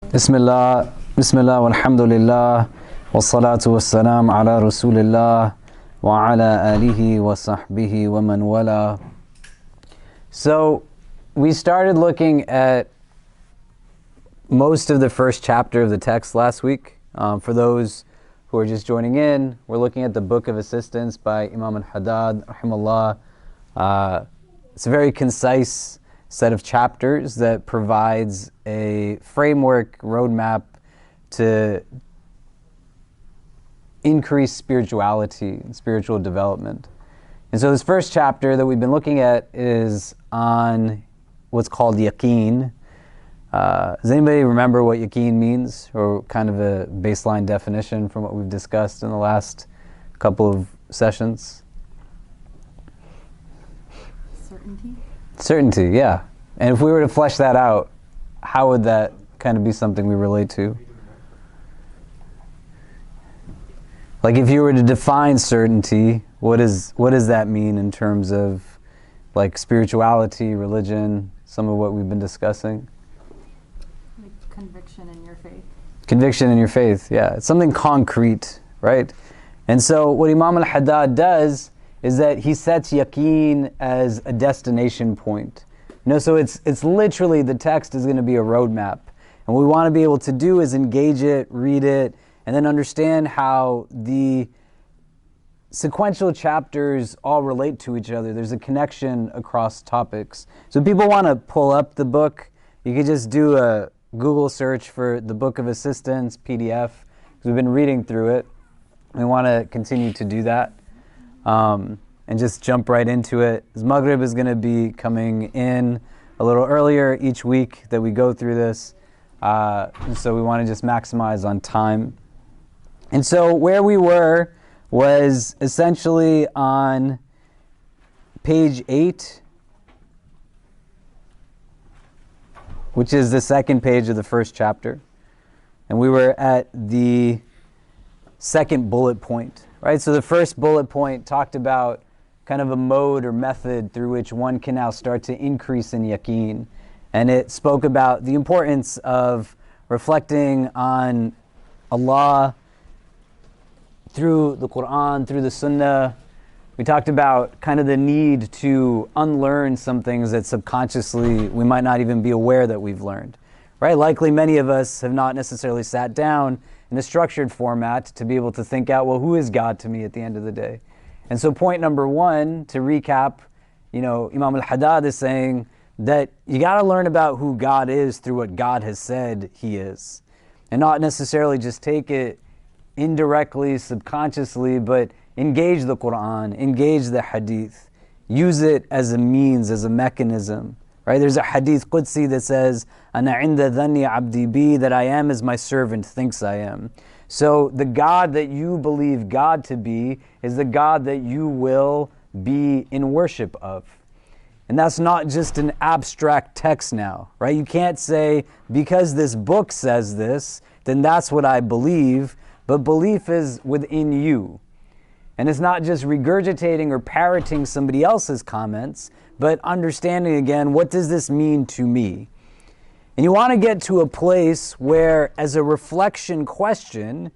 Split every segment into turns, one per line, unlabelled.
Bismillah, Bismillah, walhamdulillah, wassalatu wassalam ala rasulillah, wa ala alihi wa sahbihi wa man wala. So, we started looking at most of the first chapter of the text last week. For those who are just joining in, we're looking at the Book of Assistance by Imam Al-Haddad, rahimahullah. It's a very concise set of chapters that provides a framework, roadmap to increase spirituality and spiritual development. And so this first chapter that we've been looking at is on what's called yaqeen. Does anybody remember what yaqeen means, or kind of a baseline definition from what we've discussed in the last couple of sessions?
Certainty?
Certainty, yeah. And if we were to flesh that out, how would that kind of be something we relate to? Like if you were to define certainty, what does that mean in terms of like spirituality, religion, some of what we've been discussing?
Like conviction in your faith.
Conviction in your faith, yeah. It's something concrete, right? And so what Imam Al-Haddad does is that he sets yaqeen as a destination point. So it's literally, the text is going to be a roadmap. And what we want to be able to do is engage it, read it, and then understand how the sequential chapters all relate to each other. There's a connection across topics. So if people want to pull up the book, you could just do a Google search for the Book of Assistance, PDF, because we've been reading through it. We want to continue to do that. And just jump right into it. Maghrib is going to be coming in a little earlier each week that we go through this. So we want to just maximize on time. And so where we were was essentially on page 8, which is the second page of the first chapter. And we were at the second bullet point, right? So the first bullet point talked about kind of a mode or method through which one can now start to increase in yaqeen. And it spoke about the importance of reflecting on Allah through the Quran, through the Sunnah. We talked about kind of the need to unlearn some things that subconsciously we might not even be aware that we've learned, right? Likely many of us have not necessarily sat down in a structured format to be able to think out, well, who is God to me at the end of the day? And so point number one, to recap, Imam Al-Haddad is saying that you got to learn about who God is through what God has said He is. And not necessarily just take it indirectly, subconsciously, but engage the Quran, engage the Hadith. Use it as a means, as a mechanism. Right? There's a Hadith Qudsi that says, "Ana inda dhanni abdi bi," that I am as my servant thinks I am. So the God that you believe God to be is the God that you will be in worship of. And that's not just an abstract text now, right? You can't say, because this book says this, then that's what I believe, but belief is within you. And it's not just regurgitating or parroting somebody else's comments, but understanding again, what does this mean to me? And you want to get to a place where, as a reflection question,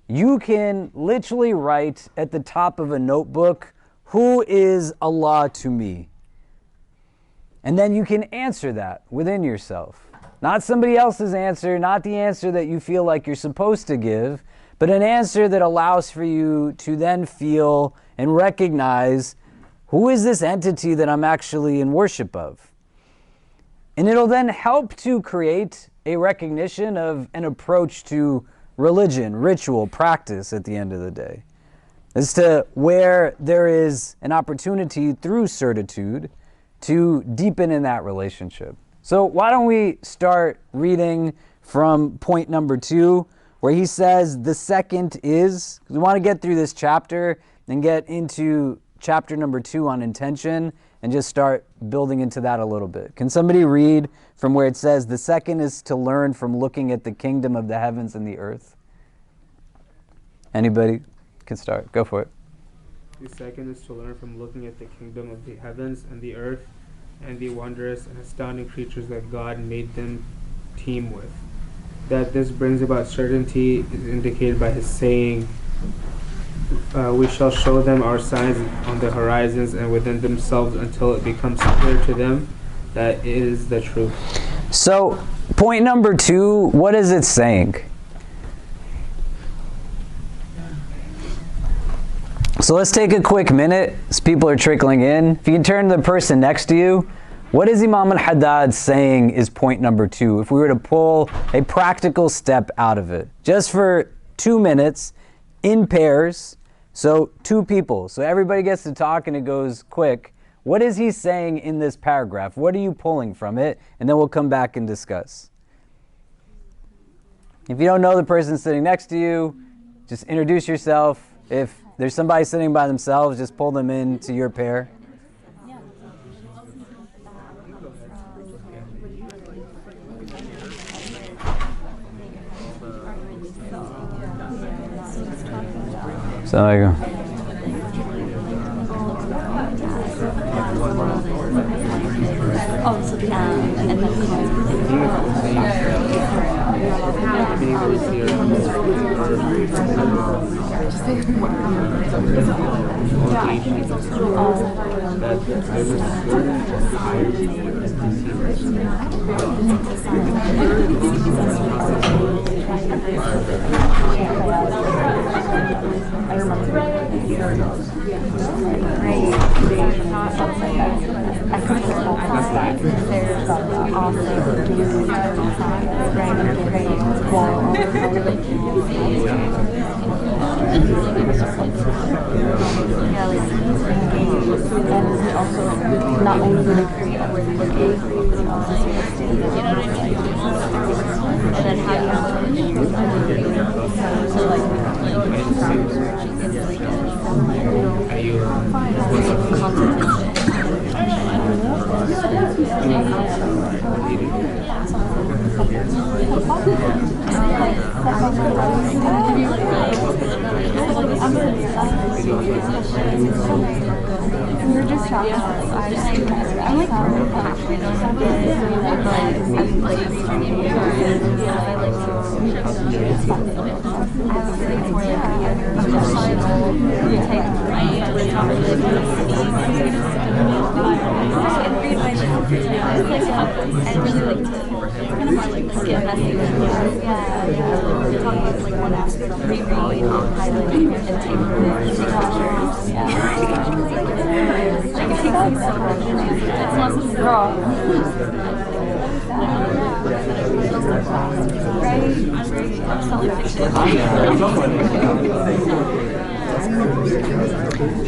you can literally write at the top of a notebook, who is Allah to me? And then you can answer that within yourself. Not somebody else's answer, not the answer that you feel like you're supposed to give, but an answer that allows for you to then feel and recognize, who is this entity that I'm actually in worship of? And it'll then help to create a recognition of an approach to religion, ritual, practice at the end of the day. As to where there is an opportunity through certitude to deepen in that relationship. So why don't we start reading from point number 2, where he says the second is, because we want to get through this chapter and get into chapter number 2 on intention, and just start building into that a little bit. Can somebody read from where it says, the second is to learn from looking at the kingdom of the heavens and the earth? Anybody can start. Go for it.
The second is to learn from looking at the kingdom of the heavens and the earth and the wondrous and astounding creatures that God made them teem with. that this brings about certainty is indicated by his saying, we shall show them our signs on the horizons and within themselves until it becomes clear to them that it is the truth.
So, point number 2, what is it saying? So let's take a quick minute as people are trickling in. If you can turn to the person next to you, what is Imam Al-Haddad saying is point number 2? If we were to pull a practical step out of it, just for 2 minutes, in pairs, so 2 people. So everybody gets to talk and it goes quick. What is he saying in this paragraph? What are you pulling from it? And then we'll come back and discuss. If you don't know the person sitting next to you, just introduce yourself. If there's somebody sitting by themselves, just pull them into your pair. So there you go.
Not only do they create a word for you, but it also sort of stands out. You know what I mean? And then how do you so like we were just talking about I like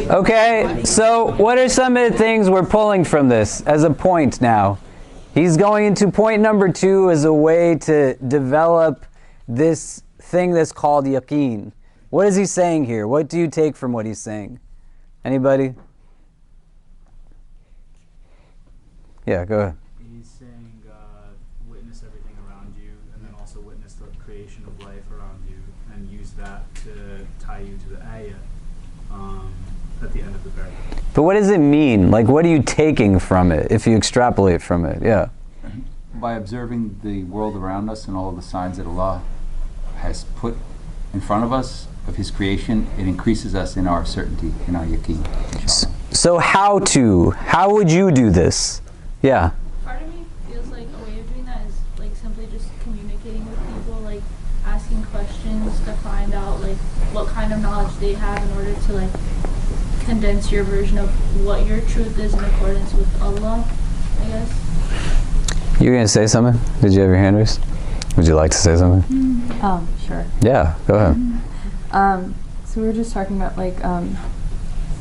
Okay, so what are some of the things we're pulling from this as a point now? He's going into point number 2 as a way to develop this thing that's called yaqeen. What is he saying here? What do you take from what he's saying? Anybody? Yeah, go ahead.
He's saying witness everything around you, and then also witness the creation of life around you, and use that to tie you to the ayah at the end of the paragraph.
But what does it mean? Like, what are you taking from it if you extrapolate from it? Yeah.
By observing the world around us and all of the signs that Allah has put in front of us of His creation, it increases us in our certainty, in our yaqeen, inshallah.
So how would you do this? Yeah.
Part of me feels like a way of doing that is like simply just communicating with people, like asking questions to find out like what kind of knowledge they have in order to like condense your version of what your truth is in accordance with Allah, I guess.
You were going to say something? Did you have your hand raised? Would you like to say something?
Sure.
Yeah, go ahead.
So we were just talking about like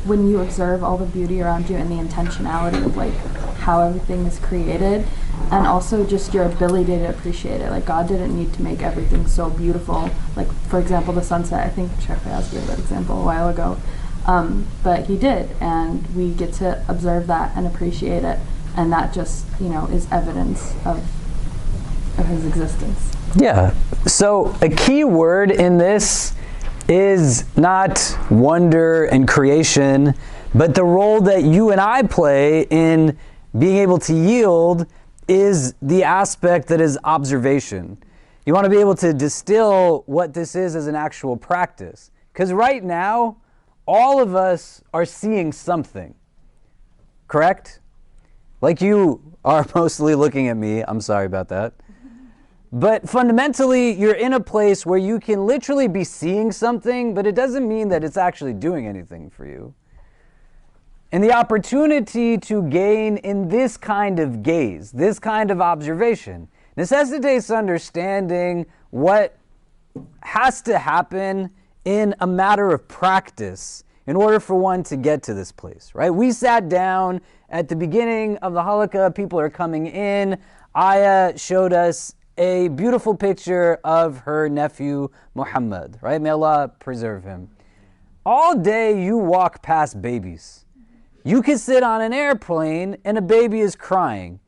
when you observe all the beauty around you and the intentionality of like how everything is created, and also just your ability to appreciate it. Like God didn't need to make everything so beautiful. Like for example, the sunset. I think Sheikh Fayaz gave that example a while ago, but He did, and we get to observe that and appreciate it, and that just is evidence of His existence.
Yeah. So a key word in this is not wonder and creation, but the role that you and I play in being able to yield is the aspect that is observation. You want to be able to distill what this is as an actual practice. Because right now, all of us are seeing something. Correct? Like you are mostly looking at me. I'm sorry about that. But fundamentally, you're in a place where you can literally be seeing something, but it doesn't mean that it's actually doing anything for you. And the opportunity to gain in this kind of gaze, this kind of observation, necessitates understanding what has to happen in a matter of practice in order for one to get to this place, right? We sat down at the beginning of the halaqa, people are coming in. Aya showed us a beautiful picture of her nephew Muhammad, right? May Allah preserve him. All day you walk past babies. You could sit on an airplane and a baby is crying.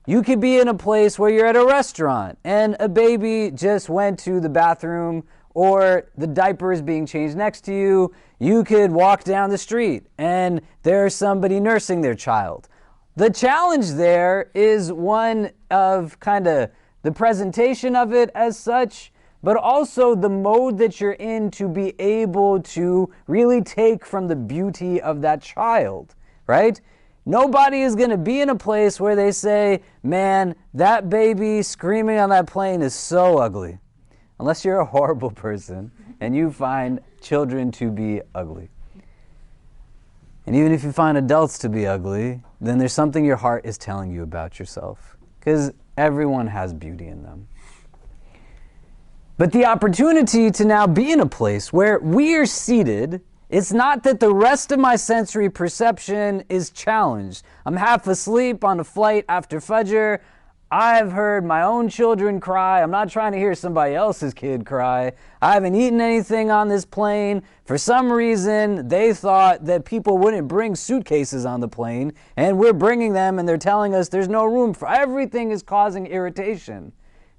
You could be in a place where you're at a restaurant and a baby just went to the bathroom or the diaper is being changed next to you. You could walk down the street and there's somebody nursing their child. The challenge there is one of kind of the presentation of it as such, but also the mode that you're in to be able to really take from the beauty of that child, right? Nobody is going to be in a place where they say, man, that baby screaming on that plane is so ugly. Unless you're a horrible person and you find children to be ugly. And even if you find adults to be ugly, then there's something your heart is telling you about yourself. Because everyone has beauty in them. But the opportunity to now be in a place where we are seated, it's not that the rest of my sensory perception is challenged. I'm half asleep on a flight after Fajr. I've heard my own children cry. I'm not trying to hear somebody else's kid cry. I haven't eaten anything on this plane. For some reason, they thought that people wouldn't bring suitcases on the plane, and we're bringing them and they're telling us there's no room for everything is causing irritation.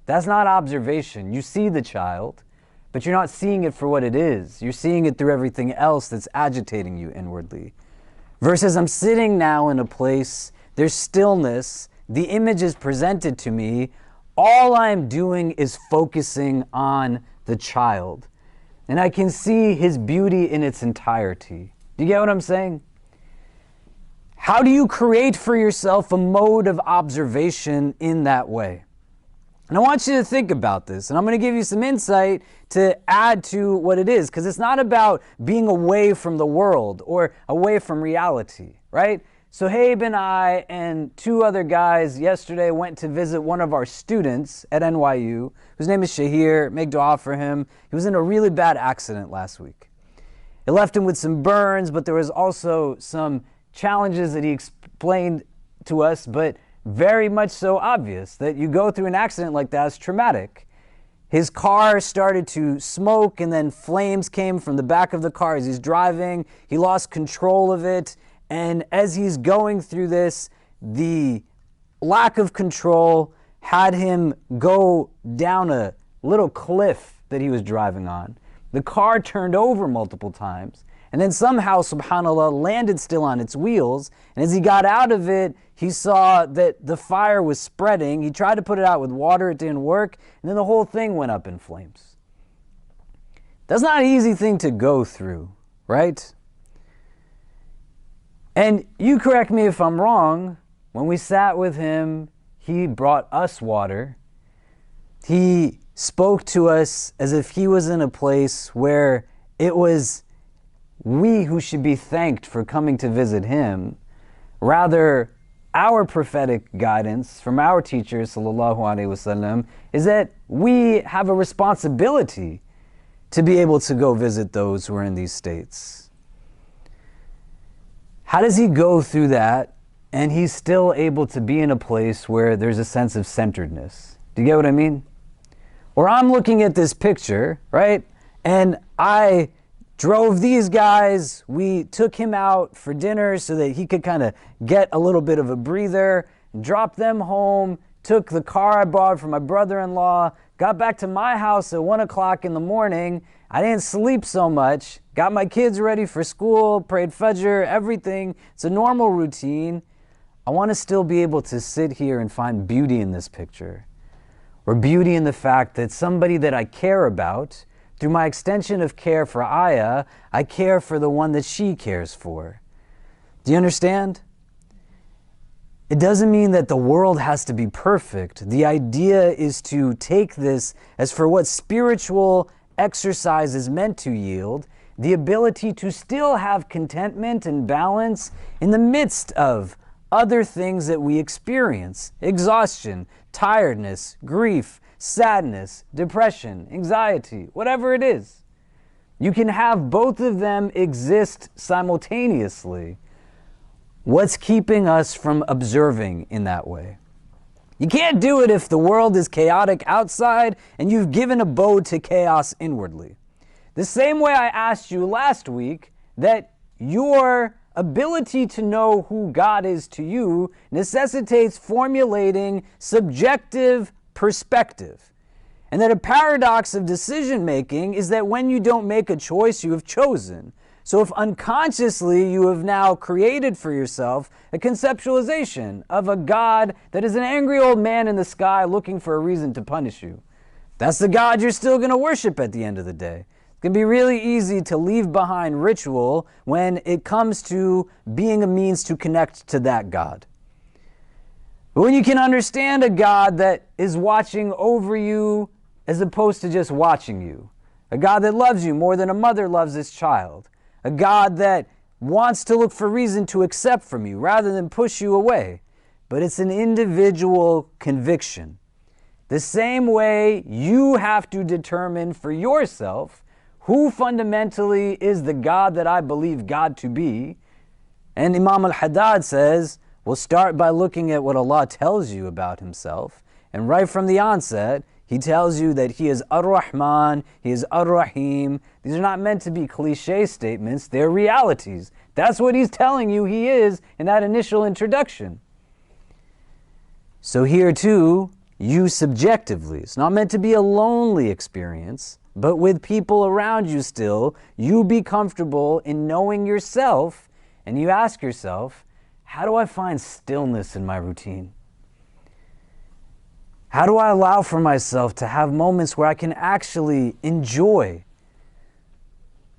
That's not observation. You see the child, but you're not seeing it for what it is. You're seeing it through everything else that's agitating you inwardly. Versus I'm sitting now in a place, there's stillness, the image is presented to me, all I'm doing is focusing on the child. And I can see his beauty in its entirety. Do you get what I'm saying? How do you create for yourself a mode of observation in that way? And I want you to think about this, and I'm going to give you some insight to add to what it is, because it's not about being away from the world or away from reality, right? Sohaib and I and two other guys yesterday went to visit one of our students at NYU, whose name is Shahir. Make dua for him. He was in a really bad accident last week. It left him with some burns, but there was also some challenges that he explained to us, but very much so obvious that you go through an accident like that is traumatic. His car started to smoke and then flames came from the back of the car as he's driving. He lost control of it. And as he's going through this, the lack of control had him go down a little cliff that he was driving on. The car turned over multiple times. And then somehow, subhanAllah, landed still on its wheels. And as he got out of it, he saw that the fire was spreading. He tried to put it out with water. It didn't work. And then the whole thing went up in flames. That's not an easy thing to go through, right? And you correct me if I'm wrong, when we sat with him, he brought us water. He spoke to us as if he was in a place where it was we who should be thanked for coming to visit him. Rather, our prophetic guidance from our teachers, sallallahu alaihi wasallam, is that we have a responsibility to be able to go visit those who are in these states. How does he go through that and he's still able to be in a place where there's a sense of centeredness? Do you get what I mean? Or I'm looking at this picture, right? And I drove these guys, we took him out for dinner so that he could kind of get a little bit of a breather, dropped them home, took the car I bought from my brother-in-law, got back to my house at 1 o'clock in the morning. I didn't sleep so much, got my kids ready for school, prayed Fajr, everything. It's a normal routine. I want to still be able to sit here and find beauty in this picture. or beauty in the fact that somebody that I care about, through my extension of care for Aya, I care for the one that she cares for. Do you understand? It doesn't mean that the world has to be perfect. The idea is to take this as for what spiritual exercise is meant to yield, the ability to still have contentment and balance in the midst of other things that we experience: exhaustion, tiredness, grief, sadness, depression, anxiety, whatever it is. You can have both of them exist simultaneously. What's keeping us from observing in that way? You can't do it if the world is chaotic outside and you've given abode to chaos inwardly. The same way I asked you last week that your ability to know who God is to you necessitates formulating subjective perspective. And that a paradox of decision making is that when you don't make a choice, you have chosen. So if unconsciously you have now created for yourself a conceptualization of a God that is an angry old man in the sky looking for a reason to punish you, that's the God you're still going to worship at the end of the day. It can be really easy to leave behind ritual when it comes to being a means to connect to that God. But when you can understand a God that is watching over you as opposed to just watching you, a God that loves you more than a mother loves his child, a God that wants to look for reason to accept from you rather than push you away, but it's an individual conviction. The same way you have to determine for yourself who fundamentally is the God that I believe God to be. And Imam Al-Haddad says, we'll start by looking at what Allah tells you about himself. And right from the onset, he tells you that he is Ar-Rahman, he is Ar-Rahim. These are not meant to be cliche statements, they're realities. That's what he's telling you he is in that initial introduction. So here too, you subjectively, it's not meant to be a lonely experience, but with people around you still, you be comfortable in knowing yourself, and you ask yourself, how do I find stillness in my routine? How do I allow for myself to have moments where I can actually enjoy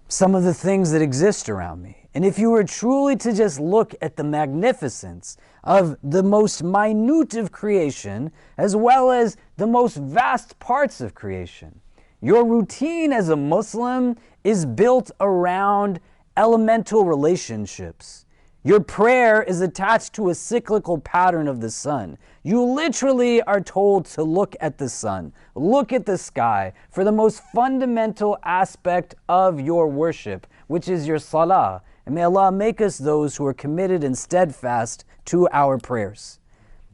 some of the things that exist around me? And if you were truly to just look at the magnificence of the most minute of creation, as well as the most vast parts of creation, your routine as a Muslim is built around elemental relationships. Your prayer is attached to a cyclical pattern of the sun. You literally are told to look at the sun, look at the sky, for the most fundamental aspect of your worship, which is your salah. And may Allah make us those who are committed and steadfast to our prayers,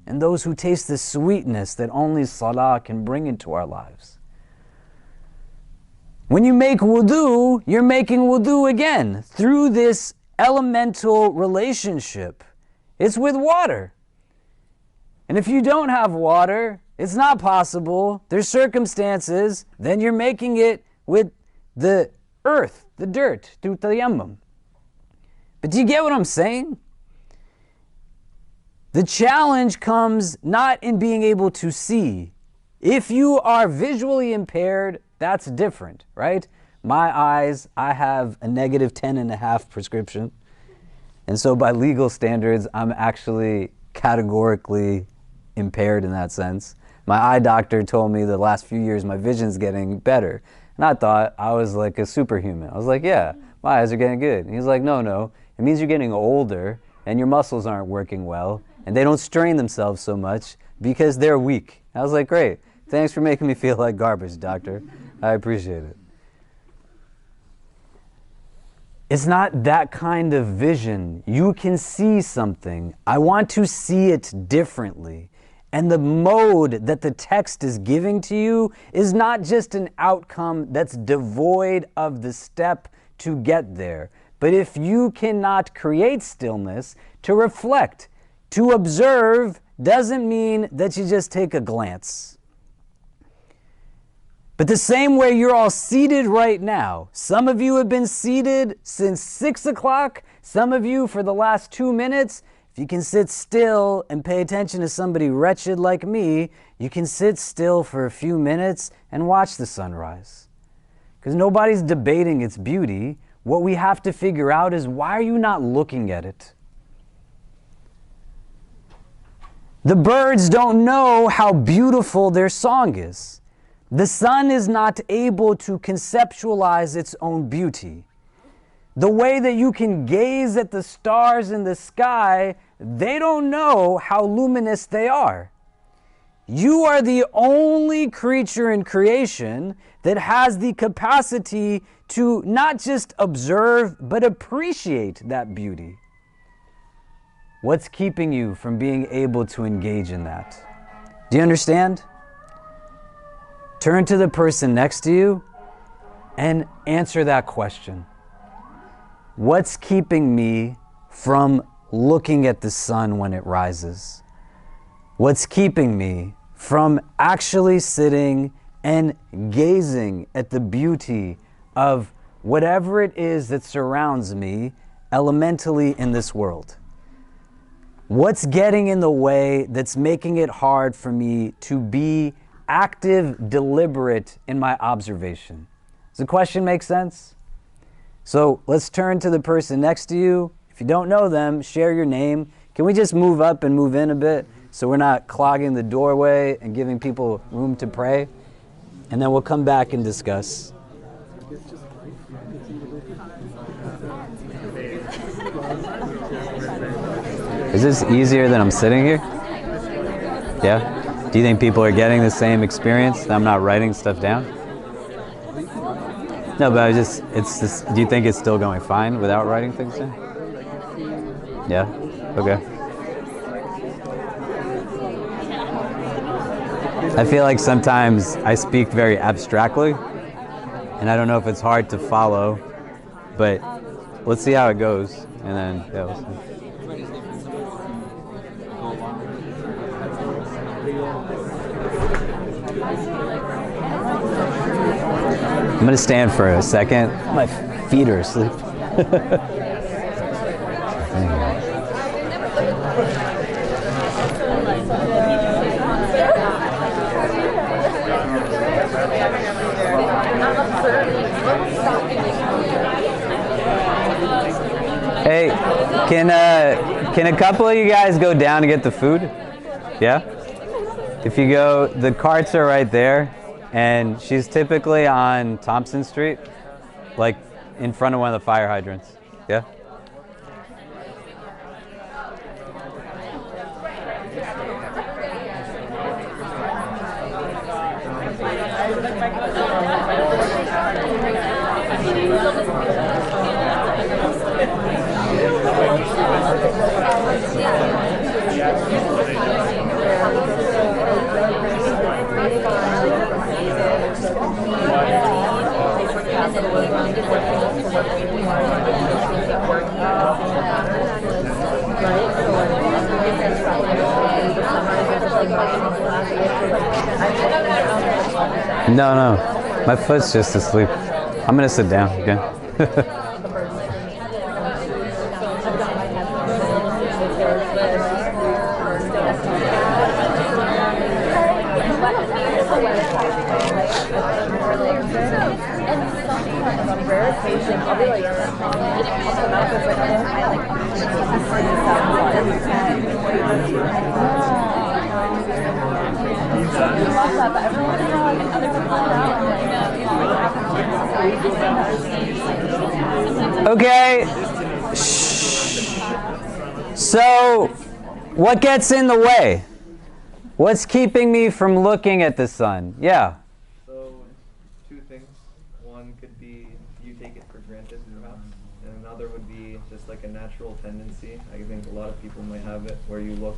and those who taste the sweetness that only salah can bring into our lives. When you make wudu, you're making wudu again through this elemental relationship. It's with water. And if you don't have water, it's not possible. There's circumstances, then you're making it with the earth, the dirt, through tayammum. But do you get what I'm saying? The challenge comes not in being able to see. If you are visually impaired, that's different, right? My eyes, I have a negative 10.5 prescription. And so by legal standards, I'm actually categorically impaired in that sense. My eye doctor told me the last few years my vision's getting better. And I thought I was like a superhuman. I was like, yeah, my eyes are getting good. And he's like, no, it means you're getting older and your muscles aren't working well and they don't strain themselves so much because they're weak. I was like, great. Thanks for making me feel like garbage, doctor. I appreciate it. It's not that kind of vision. You can see something. I want to see it differently. And the mode that the text is giving to you is not just an outcome that's devoid of the step to get there. But if you cannot create stillness, to reflect, to observe, doesn't mean that you just take a glance. But the same way you're all seated right now, some of you have been seated since 6 o'clock, some of you for the last 2 minutes, If you can sit still and pay attention to somebody wretched like me, you can sit still for a few minutes and watch the sunrise. Because nobody's debating its beauty. What we have to figure out is, why are you not looking at it? The birds don't know how beautiful their song is. The sun is not able to conceptualize its own beauty. The way that you can gaze at the stars in the sky, they don't know how luminous they are. You are the only creature in creation that has the capacity to not just observe, but appreciate that beauty. What's keeping you from being able to engage in that? Do you understand? Turn to the person next to you and answer that question. What's keeping me from looking at the sun when it rises? What's keeping me from actually sitting and gazing at the beauty of whatever it is that surrounds me elementally in this world? What's getting in the way that's making it hard for me to be active, deliberate in my observation? Does the question make sense? So let's turn to the person next to you. If you don't know them, share your name. Can we just move up and move in a bit so we're not clogging the doorway and giving people room to pray? And then we'll come back and discuss. Is this easier than I'm sitting here? Yeah? Do you think people are getting the same experience? I'm not writing stuff down? No, but do you think it's still going fine without writing things down? Yeah? Okay. I feel like sometimes I speak very abstractly, and I don't know if it's hard to follow, but let's see how it goes, and then, yeah, we'll see. I'm going to stand for a second. My feet are asleep. Hey, can a couple of you guys go down to get the food? Yeah? If you go, the carts are right there. And she's typically on Thompson Street, like in front of one of the fire hydrants. Yeah? No, my foot's just asleep. I'm gonna sit down again. Okay. So, what gets in the way? What's keeping me from looking at the sun? Yeah.
So, two things. One could be you take it for granted, perhaps, and another would be just like a natural tendency. I think a lot of people might have it, where you look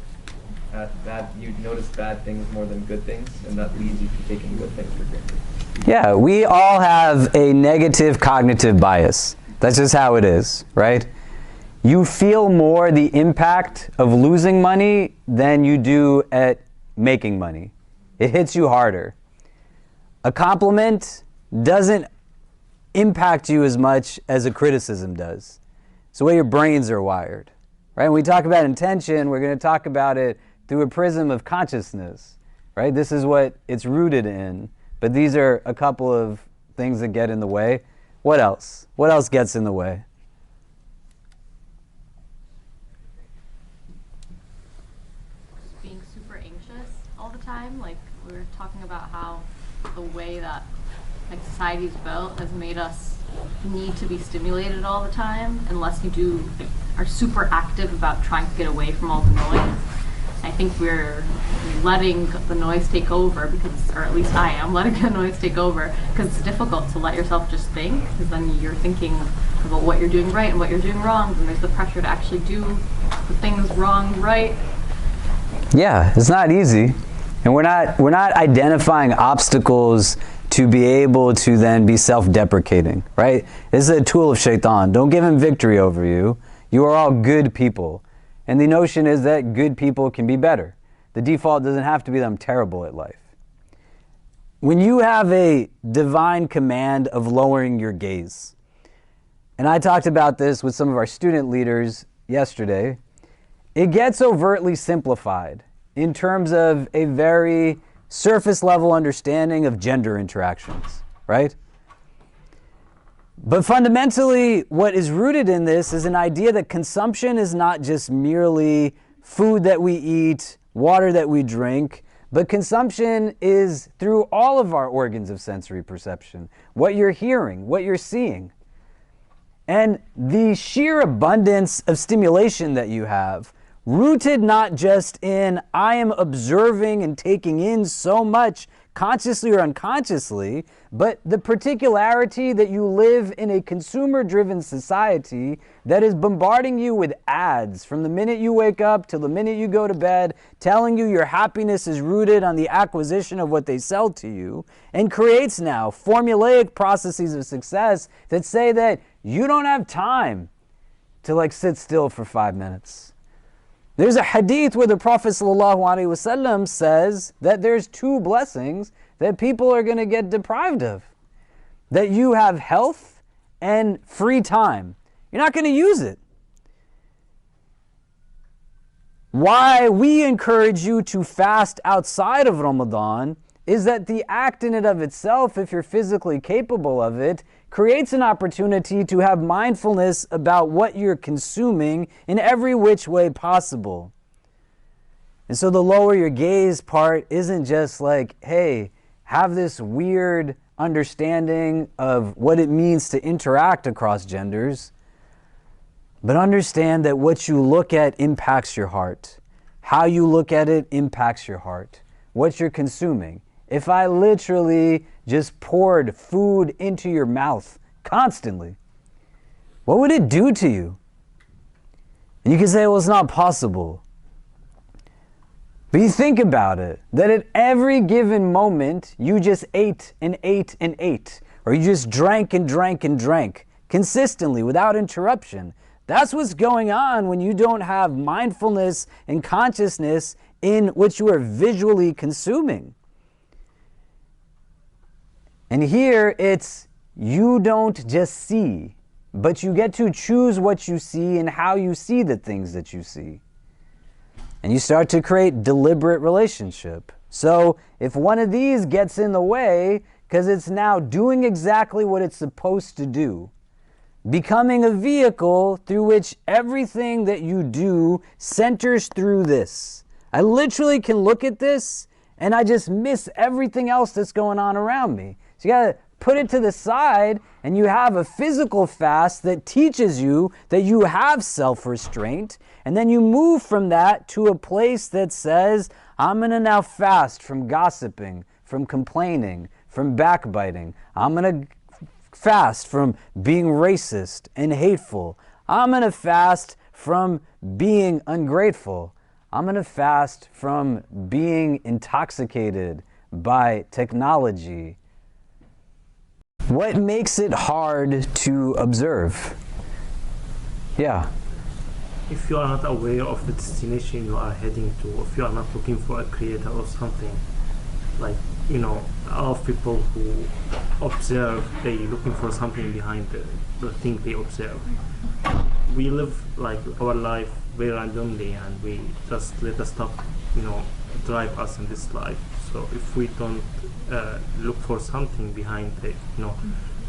at you notice bad things more than good things, and that leads you to taking good things for granted.
Yeah, we all have a negative cognitive bias. That's just how it is, right? You feel more the impact of losing money than you do at making money. It hits you harder. A compliment doesn't impact you as much as a criticism does. It's the way your brains are wired, right? When we talk about intention, we're going to talk about it through a prism of consciousness, right? This is what it's rooted in. But these are a couple of things that get in the way. What else? What else gets in the way?
Being super anxious all the time. Like, we were talking about how the way that society is built has made us need to be stimulated all the time unless you are super active about trying to get away from all the noise. I think we're letting the noise take over or at least I am letting the noise take over, because it's difficult to let yourself just think, because then you're thinking about what you're doing right and what you're doing wrong, and there's the pressure to actually do the things wrong right.
Yeah, it's not easy. And we're not identifying obstacles to be able to then be self-deprecating, right? This is a tool of shaitan. Don't give him victory over you. You are all good people. And the notion is that good people can be better. The default doesn't have to be that I'm terrible at life. When you have a divine command of lowering your gaze, and I talked about this with some of our student leaders yesterday, it gets overtly simplified in terms of a very surface level understanding of gender interactions, right? But fundamentally, what is rooted in this is an idea that consumption is not just merely food that we eat, water that we drink, but consumption is through all of our organs of sensory perception. What you're hearing, what you're seeing. And the sheer abundance of stimulation that you have, rooted not just in I am observing and taking in so much consciously or unconsciously, but the particularity that you live in a consumer-driven society that is bombarding you with ads from the minute you wake up till the minute you go to bed, telling you your happiness is rooted on the acquisition of what they sell to you, and creates now formulaic processes of success that say that you don't have time to sit still for 5 minutes. There's a hadith where the Prophet ﷺ says that there's 2 blessings that people are going to get deprived of. That you have health and free time. You're not going to use it. Why we encourage you to fast outside of Ramadan is that the act in and of itself, if you're physically capable of it, creates an opportunity to have mindfulness about what you're consuming in every which way possible. And so the lower your gaze part isn't just hey, have this weird understanding of what it means to interact across genders, but understand that what you look at impacts your heart. How you look at it impacts your heart. What you're consuming. If I literally just poured food into your mouth constantly, what would it do to you? And you can say, well, it's not possible. But you think about it, that at every given moment, you just ate and ate and ate, or you just drank and drank and drank consistently without interruption. That's what's going on when you don't have mindfulness and consciousness in what you are visually consuming. And here it's, you don't just see, but you get to choose what you see and how you see the things that you see. And you start to create deliberate relationship. So if one of these gets in the way, because it's now doing exactly what it's supposed to do, becoming a vehicle through which everything that you do centers through this. I literally can look at this and I just miss everything else that's going on around me. So you gotta put it to the side and you have a physical fast that teaches you that you have self-restraint, and then you move from that to a place that says, I'm gonna now fast from gossiping, from complaining, from backbiting. I'm gonna fast from being racist and hateful. I'm gonna fast from being ungrateful. I'm gonna fast from being intoxicated by technology. What makes it hard to observe? Yeah.
If you are not aware of the destination you are heading to, if you are not looking for a creator or something, a lot of people who observe, they looking for something behind the thing they observe. We live our life very randomly, and we just let the stuff, drive us in this life. So if we don't look for something behind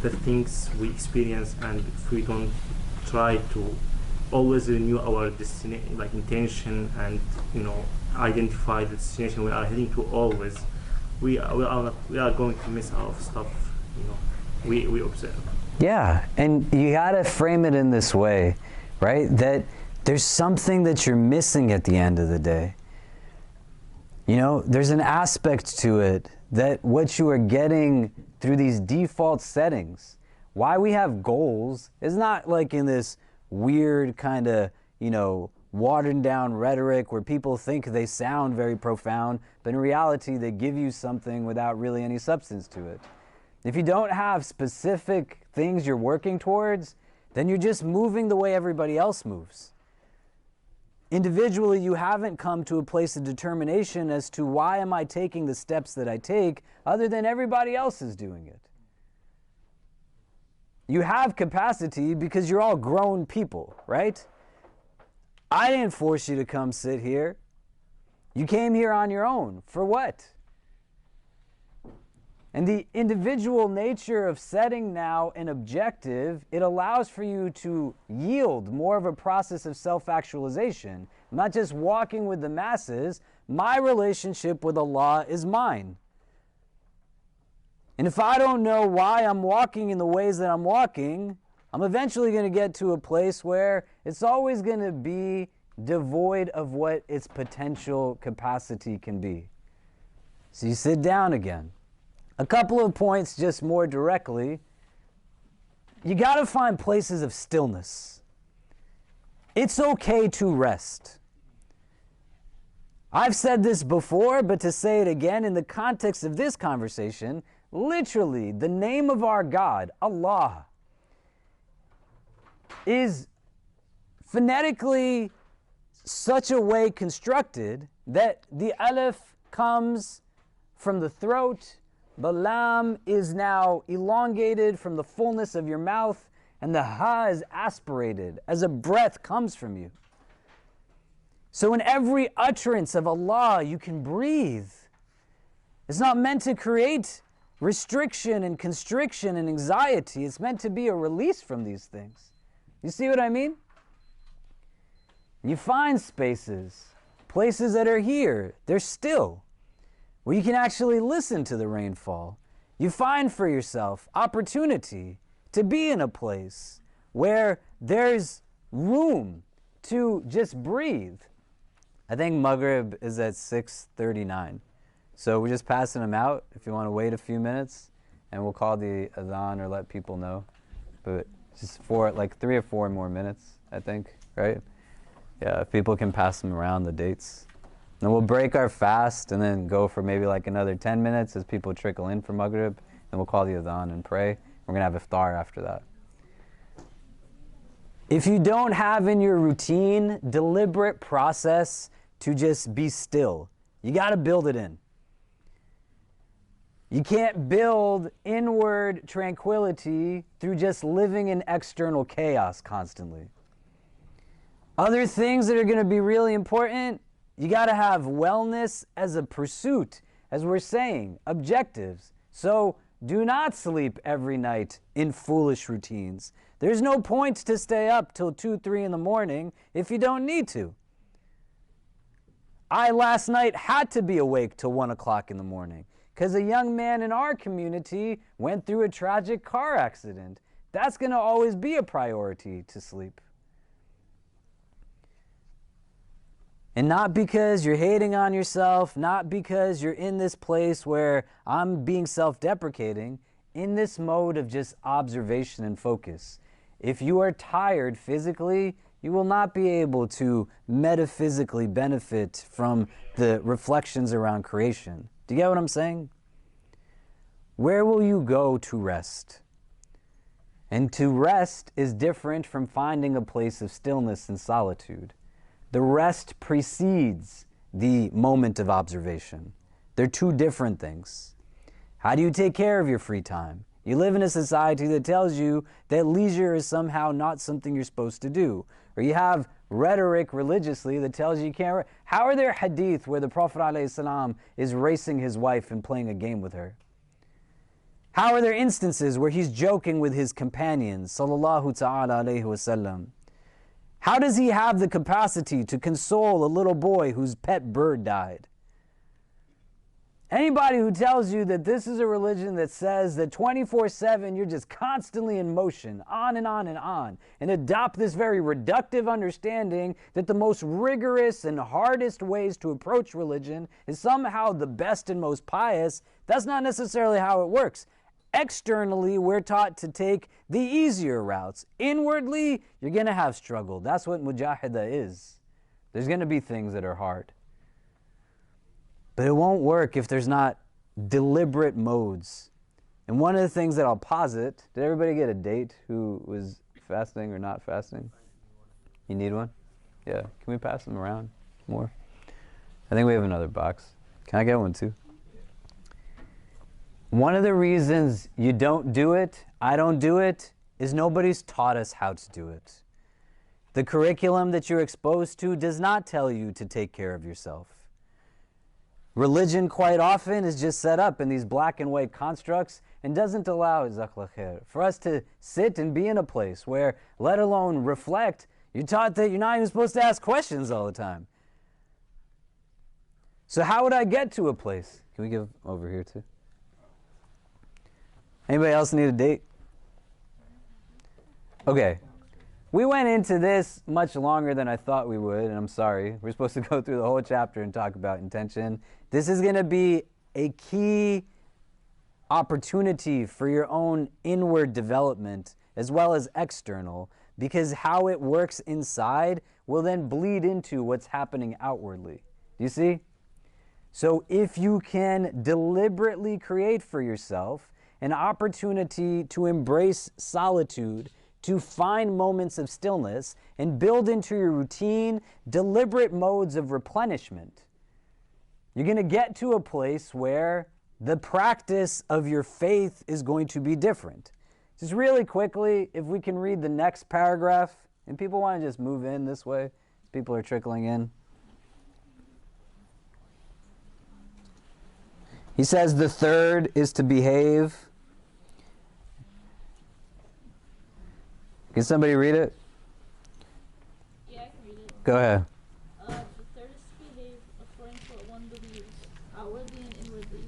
the things we experience, and if we don't try to always renew our destination, like intention, and identify the destination we are heading to always, we are going to miss out of stuff we observe.
Yeah, and you gotta frame it in this way, right? That there's something that you're missing at the end of the day. There's an aspect to it that what you are getting through these default settings, why we have goals, is not like in this weird kind of, watered down rhetoric where people think they sound very profound, but in reality they give you something without really any substance to it. If you don't have specific things you're working towards, then you're just moving the way everybody else moves. Individually, you haven't come to a place of determination as to why am I taking the steps that I take other than everybody else is doing it. You have capacity because you're all grown people, right? I didn't force you to come sit here. You came here on your own. For what? And the individual nature of setting now an objective, it allows for you to yield more of a process of self-actualization. I'm not just walking with the masses. My relationship with Allah is mine. And if I don't know why I'm walking in the ways that I'm walking, I'm eventually going to get to a place where it's always going to be devoid of what its potential capacity can be. So you sit down again. A couple of points just more directly. You got to find places of stillness. It's okay to rest. I've said this before, but to say it again in the context of this conversation, literally the name of our God, Allah, is phonetically such a way constructed that the alif comes from the throat, the lam is now elongated from the fullness of your mouth, and the ha is aspirated as a breath comes from you. So in every utterance of Allah, you can breathe. It's not meant to create restriction and constriction and anxiety. It's meant to be a release from these things. You see what I mean? You find spaces, places that are here, they're still, where you can actually listen to the rainfall. You find for yourself opportunity to be in a place where there's room to just breathe. I think Maghrib is at 6:39. So we're just passing them out if you want to wait a few minutes, and we'll call the adhan or let people know. But just for like 3 or 4 more minutes, I think, right? Yeah, if people can pass them around the dates. And we'll break our fast and then go for maybe like another 10 minutes as people trickle in for Maghrib. Then we'll call the adhan and pray. We're going to have iftar after that. If you don't have in your routine deliberate process to just be still, you got to build it in. You can't build inward tranquility through just living in external chaos constantly. Other things that are going to be really important, you got to have wellness as a pursuit, as we're saying, objectives. So do not sleep every night in foolish routines. There's no point to stay up till 2, 3 in the morning if you don't need to. I last night had to be awake till 1 o'clock in the morning because a young man in our community went through a tragic car accident. That's going to always be a priority to sleep. And not because you're hating on yourself, not because you're in this place where I'm being self-deprecating, in this mode of just observation and focus. If you are tired physically, you will not be able to metaphysically benefit from the reflections around creation. Do you get what I'm saying? Where will you go to rest? And to rest is different from finding a place of stillness and solitude. The rest precedes the moment of observation. They're two different things. How do you take care of your free time? You live in a society that tells you that leisure is somehow not something you're supposed to do. Or you have rhetoric religiously that tells you can't. How are there hadith where the Prophet ﷺ is racing his wife and playing a game with her? How are there instances where he's joking with his companions? Sallallahu ta'ala alayhi wasallam. How does he have the capacity to console a little boy whose pet bird died? Anybody who tells you that this is a religion that says that 24/7 you're just constantly in motion, on and on and on, and adopt this very reductive understanding that the most rigorous and hardest ways to approach religion is somehow the best and most pious, that's not necessarily how it works. Externally, we're taught to take the easier routes. Inwardly, you're going to have struggle. That's what mujahida is. There's going to be things that are hard. But it won't work if there's not deliberate modes. And one of the things that I'll posit, did everybody get a date who was fasting or not fasting? You need one? Yeah. Can we pass them around more? I think we have another box. Can I get one too? One of the reasons you don't do it, I don't do it, is nobody's taught us how to do it. The curriculum that you're exposed to does not tell you to take care of yourself. Religion quite often is just set up in these black and white constructs and doesn't allow for us to sit and be in a place where, let alone reflect, you're taught that you're not even supposed to ask questions all the time. So how would I get to a place? Can we give over here too? Anybody else need a date? Okay. We went into this much longer than I thought we would, and I'm sorry. We're supposed to go through the whole chapter and talk about intention. This is going to be a key opportunity for your own inward development as well as external, because how it works inside will then bleed into what's happening outwardly. Do you see? So if you can deliberately create for yourself an opportunity to embrace solitude, to find moments of stillness, and build into your routine deliberate modes of replenishment, you're going to get to a place where the practice of your faith is going to be different. Just really quickly, if we can read the next paragraph, and people want to just move in this way, people are trickling in. He says the third is to behave. Can somebody read it?
Yeah, I can read it.
Go ahead.
The third is to behave according to what one believes, outwardly and inwardly,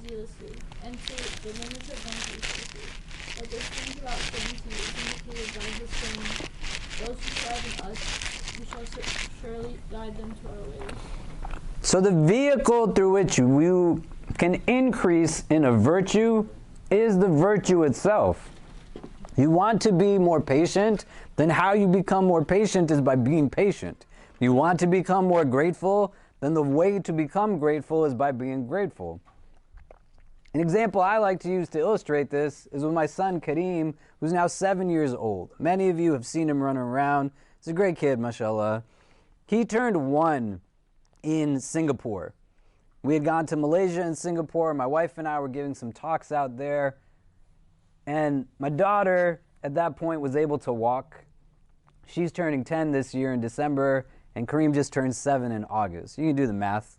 zealously, and to the limits of one's resources. But this thing about certainty is indicated by the saying, those who strive in us, we shall surely guide them to our ways.
So the vehicle through which you can increase in a virtue is the virtue itself. You want to be more patient, then how you become more patient is by being patient. You want to become more grateful, then the way to become grateful is by being grateful. An example I like to use to illustrate this is with my son Kareem, who's now 7 years old. Many of you have seen him running around. He's a great kid, mashallah. He turned 1 in Singapore. We had gone to Malaysia and Singapore. My wife and I were giving some talks out there. And my daughter, at that point, was able to walk. She's turning 10 this year in December, and Kareem just turned 7 in August. You can do the math.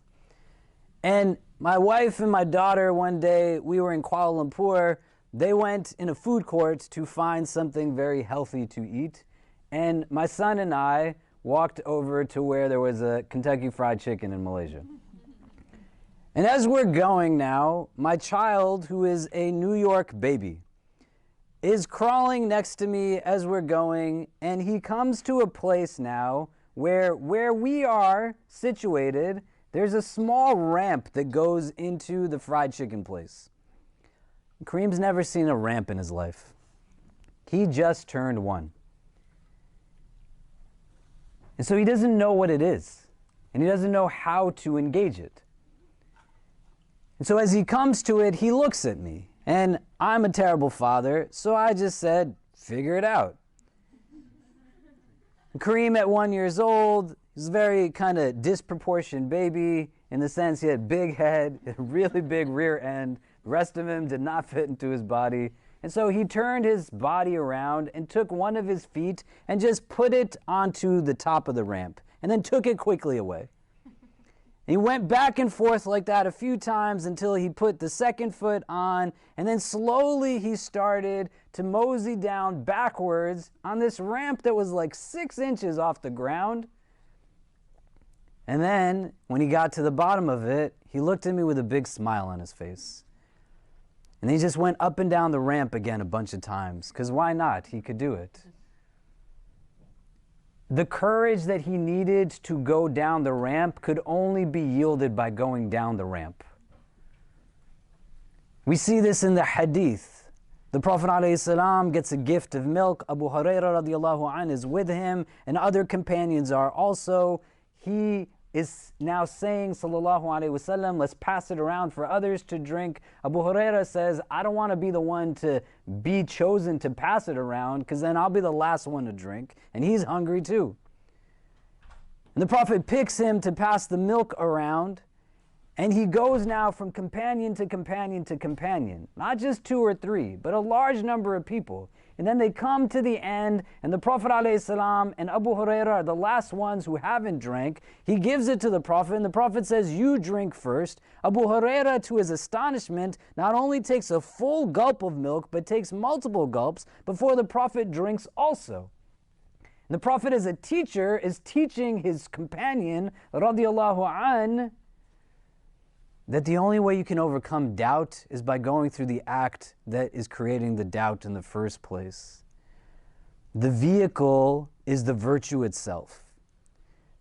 And my wife and my daughter, one day, we were in Kuala Lumpur. They went in a food court to find something very healthy to eat. And my son and I walked over to where there was a Kentucky Fried Chicken in Malaysia. And as we're going now, my child, who is a New York baby, is crawling next to me as we're going, and he comes to a place now where we are situated, there's a small ramp that goes into the fried chicken place. Kareem's never seen a ramp in his life. He just turned 1. And so he doesn't know what it is, and he doesn't know how to engage it. And so as he comes to it, he looks at me. And I'm a terrible father, so I just said, figure it out. Kareem at 1 year old, he's a very kind of disproportionate baby in the sense he had big head, a really big rear end. The rest of him did not fit into his body. And so he turned his body around and took one of his feet and just put it onto the top of the ramp and then took it quickly away. He went back and forth like that a few times until he put the second foot on, and then slowly he started to mosey down backwards on this ramp that was like 6 inches off the ground. And then when he got to the bottom of it, he looked at me with a big smile on his face. And he just went up and down the ramp again a bunch of times, because why not? He could do it. The courage that he needed to go down the ramp could only be yielded by going down the ramp. We see this in the hadith. The Prophet ﷺ gets a gift of milk. Abu Hurairah radiallahu anh is with him, and other companions are also. He is now saying, sallallahu alaihi wasallam, let's pass it around for others to drink. Abu Hurairah says, I don't want to be the one to be chosen to pass it around, because then I'll be the last one to drink. And he's hungry too. And the Prophet picks him to pass the milk around, and he goes now from companion to companion to companion. Not just 2 or 3, but a large number of people. And then they come to the end, and the Prophet ﷺ and Abu Hurairah are the last ones who haven't drank. He gives it to the Prophet, and the Prophet says, you drink first. Abu Hurairah, to his astonishment, not only takes a full gulp of milk, but takes multiple gulps before the Prophet drinks also. And the Prophet, as a teacher, is teaching his companion, radiallahu anh, that the only way you can overcome doubt is by going through the act that is creating the doubt in the first place. The vehicle is the virtue itself.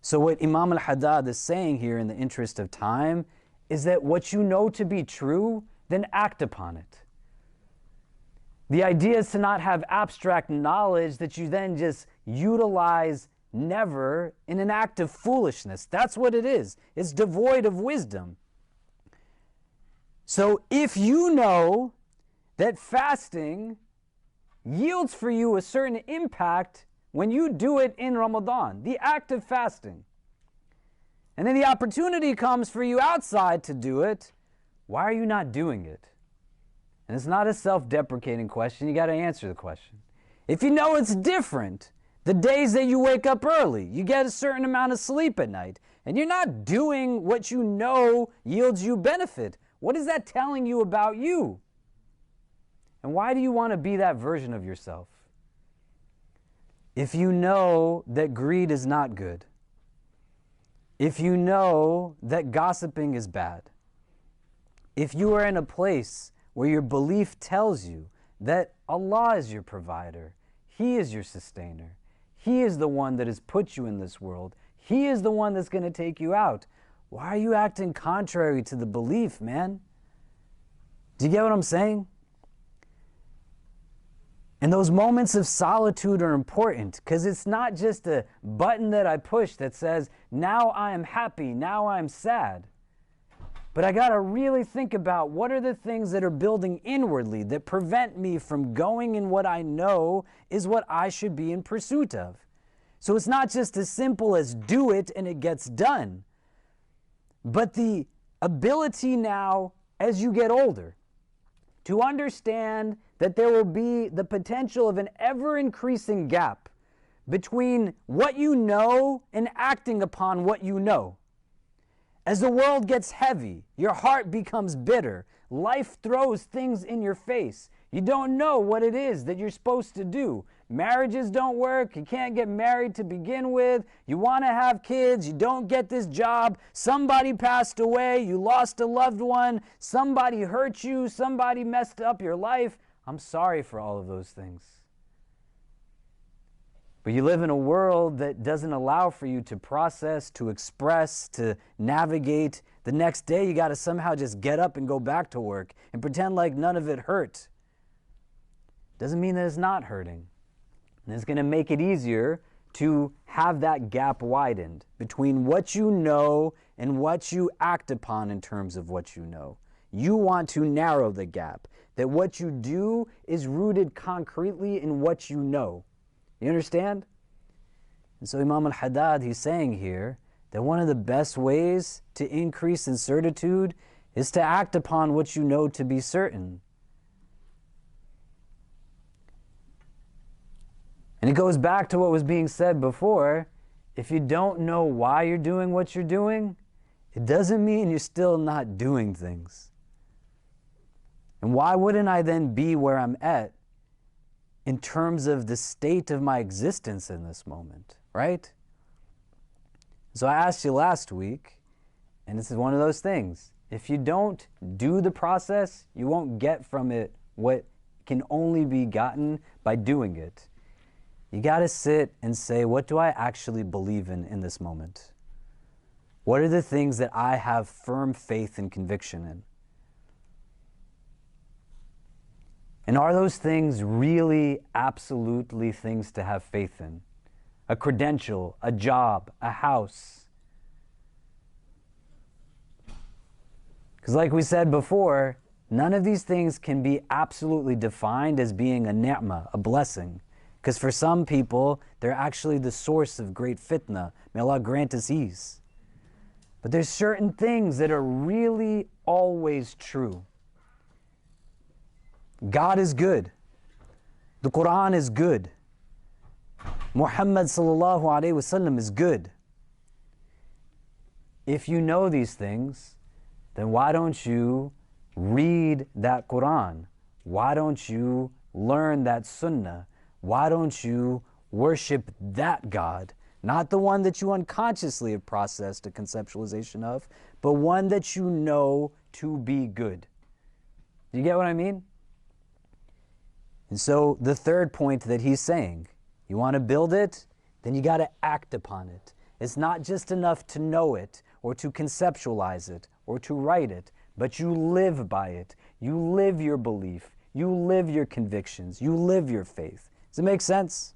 So what Imam Al-Haddad is saying here in the interest of time is that what you know to be true, then act upon it. The idea is to not have abstract knowledge that you then just utilize never in an act of foolishness. That's what it is. It's devoid of wisdom. So if you know that fasting yields for you a certain impact when you do it in Ramadan, the act of fasting, and then the opportunity comes for you outside to do it, why are you not doing it? And it's not a self-deprecating question, you got to answer the question. If you know it's different, the days that you wake up early, you get a certain amount of sleep at night, and you're not doing what you know yields you benefit, what is that telling you about you? And why do you want to be that version of yourself? If you know that greed is not good, if you know that gossiping is bad, if you are in a place where your belief tells you that Allah is your provider, He is your sustainer, He is the one that has put you in this world, He is the one that's going to take you out, why are you acting contrary to the belief, man? Do you get what I'm saying? And those moments of solitude are important because it's not just a button that I push that says, now I am happy, now I'm sad. But I got to really think about what are the things that are building inwardly that prevent me from going in what I know is what I should be in pursuit of. So it's not just as simple as do it and it gets done. But the ability now, as you get older, to understand that there will be the potential of an ever-increasing gap between what you know and acting upon what you know. As the world gets heavy, your heart becomes bitter. Life throws things in your face. You don't know what it is that you're supposed to do. Marriages don't work. You can't get married to begin with. You want to have kids. You don't get this job. Somebody passed away. You lost a loved one. Somebody hurt you. Somebody messed up your life. I'm sorry for all of those things. But you live in a world that doesn't allow for you to process, to express, to navigate. The next day you got to somehow just get up and go back to work and pretend like none of it hurt. Doesn't mean that it's not hurting. And it's going to make it easier to have that gap widened between what you know and what you act upon in terms of what you know. You want to narrow the gap, that what you do is rooted concretely in what you know. You understand? And so Imam Al-Haddad, he's saying here that one of the best ways to increase in certitude is to act upon what you know to be certain. And it goes back to what was being said before. If you don't know why you're doing what you're doing, it doesn't mean you're still not doing things. And why wouldn't I then be where I'm at in terms of the state of my existence in this moment, right? So I asked you last week, and this is one of those things. If you don't do the process, you won't get from it what can only be gotten by doing it. You got to sit and say, what do I actually believe in this moment? What are the things that I have firm faith and conviction in? And are those things really absolutely things to have faith in? A credential, a job, a house. Because like we said before, none of these things can be absolutely defined as being a ni'mah, a blessing. Because for some people, they're actually the source of great fitna. May Allah grant us ease. But there's certain things that are really always true. God is good. The Quran is good. Muhammad sallallahu alaihi wasallam is good. If you know these things, then why don't you read that Quran? Why don't you learn that Sunnah? Why don't you worship that God? Not the one that you unconsciously have processed a conceptualization of, but one that you know to be good. Do you get what I mean? And so the third point that he's saying, you want to build it, then you got to act upon it. It's not just enough to know it, or to conceptualize it, or to write it, but you live by it. You live your belief. You live your convictions. You live your faith. Does it make sense?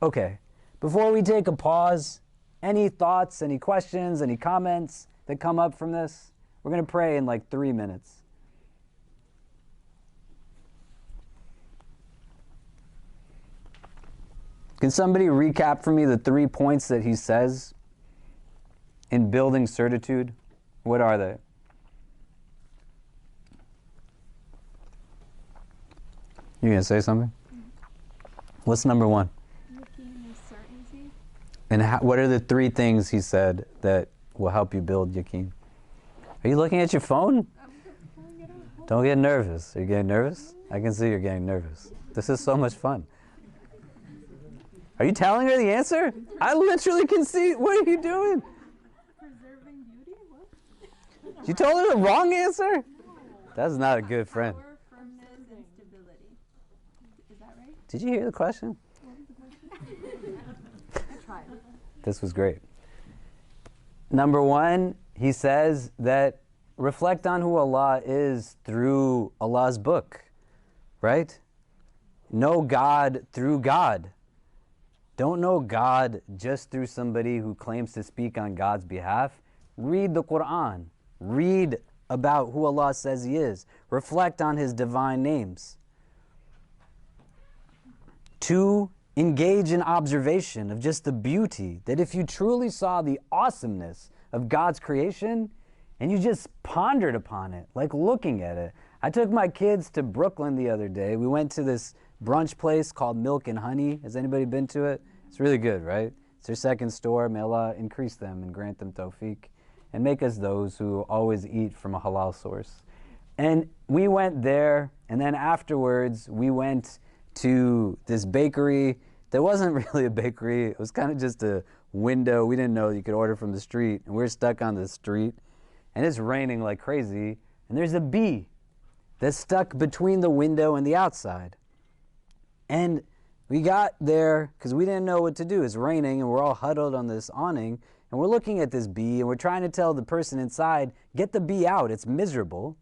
Okay. Before we take a pause, any thoughts, any questions, any comments that come up from this? We're going to pray in like 3 minutes. Can somebody recap for me the 3 points that he says in building certitude? What are they? You gonna say something? What's number 1?
Yaqeen is certainty.
And what are the 3 things he said that will help you build yaqeen? Are you looking at your phone? Don't get nervous. Are you getting nervous? I can see you're getting nervous. This is so much fun. Are you telling her the answer? I literally can see. What are you doing?
Preserving beauty? What?
You told her the wrong answer? That's not a good friend.
Power, firmness, and stability. Is that right?
Did you hear the question?
What was the question? I tried.
This was great. Number 1, he says that reflect on who Allah is through Allah's book, right? Know God through God. Don't know God just through somebody who claims to speak on God's behalf. Read the Quran. Read about who Allah says He is. Reflect on His divine names. 2, engage in observation of just the beauty, that if you truly saw the awesomeness of God's creation and you just pondered upon it, like looking at it. I took my kids to Brooklyn the other day. We went to this brunch place called Milk and Honey. Has anybody been to it? It's really good, right? It's their second store. May Allah increase them and grant them tawfiq and make us those who always eat from a halal source. And we went there, and then afterwards we went to this bakery that wasn't really a bakery. It was kind of just a window. We didn't know you could order from the street, and we're stuck on the street, and it's raining like crazy, and there's a bee that's stuck between the window and the outside. And we got there because we didn't know what to do. It's raining and we're all huddled on this awning and we're looking at this bee and we're trying to tell the person inside, get the bee out, it's miserable.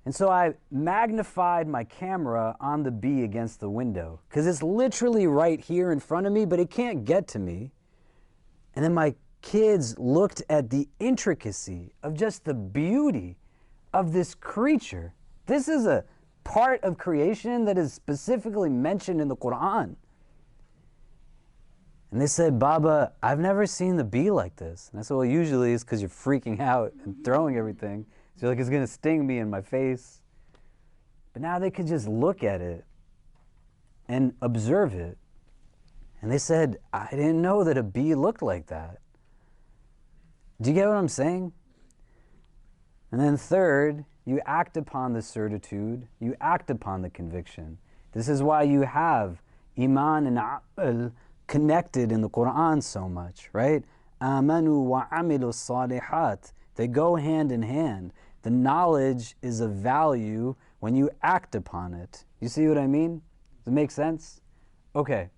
And so I magnified my camera on the bee against the window because it's literally right here in front of me, but it can't get to me. And then my kids looked at the intricacy of just the beauty of this creature. This is a part of creation that is specifically mentioned in the Quran. And they said, Baba, I've never seen the bee like this. And I said, well, usually it's because you're freaking out and throwing everything. So you're like, it's going to sting me in my face. But now they could just look at it and observe it. And they said, I didn't know that a bee looked like that. Do you get what I'm saying? And then third, you act upon the certitude, you act upon the conviction. This is why you have Iman and Aql connected in the Quran so much, right? Amanu wa amilu salihat. They go hand in hand. The knowledge is of value when you act upon it. You see what I mean? Does it make sense? Okay.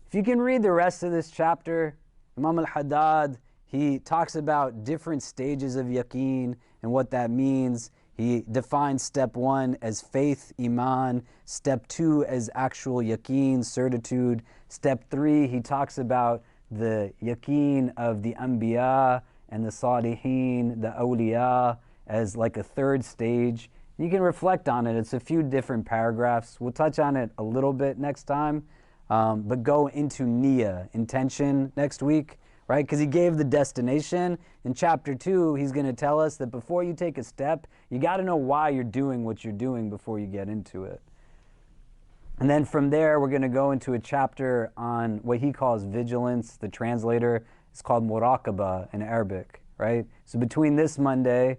If you can read the rest of this chapter, Imam Al-Haddad, he talks about different stages of yaqeen and what that means. He defines step 1 as faith, iman. Step 2 as actual yaqeen, certitude. Step 3, he talks about the yaqeen of the anbiya and the salihin, the awliya, as like a third stage. You can reflect on it. It's a few different paragraphs. We'll touch on it a little bit next time, but go into niyyah, intention, next week. Right? Because he gave the destination. In chapter 2, he's going to tell us that before you take a step, you got to know why you're doing what you're doing before you get into it. And then from there, we're going to go into a chapter on what he calls vigilance. The translator is called Murakaba in Arabic. Right? So between this Monday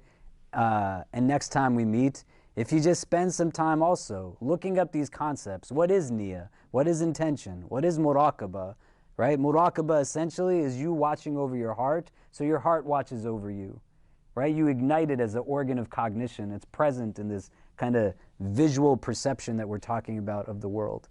and next time we meet, if you just spend some time also looking up these concepts, what is niyyah? What is intention? What is Murakaba? Right? Murakaba essentially is you watching over your heart, so your heart watches over you. Right? You ignite it as an organ of cognition. It's present in this kind of visual perception that we're talking about of the world.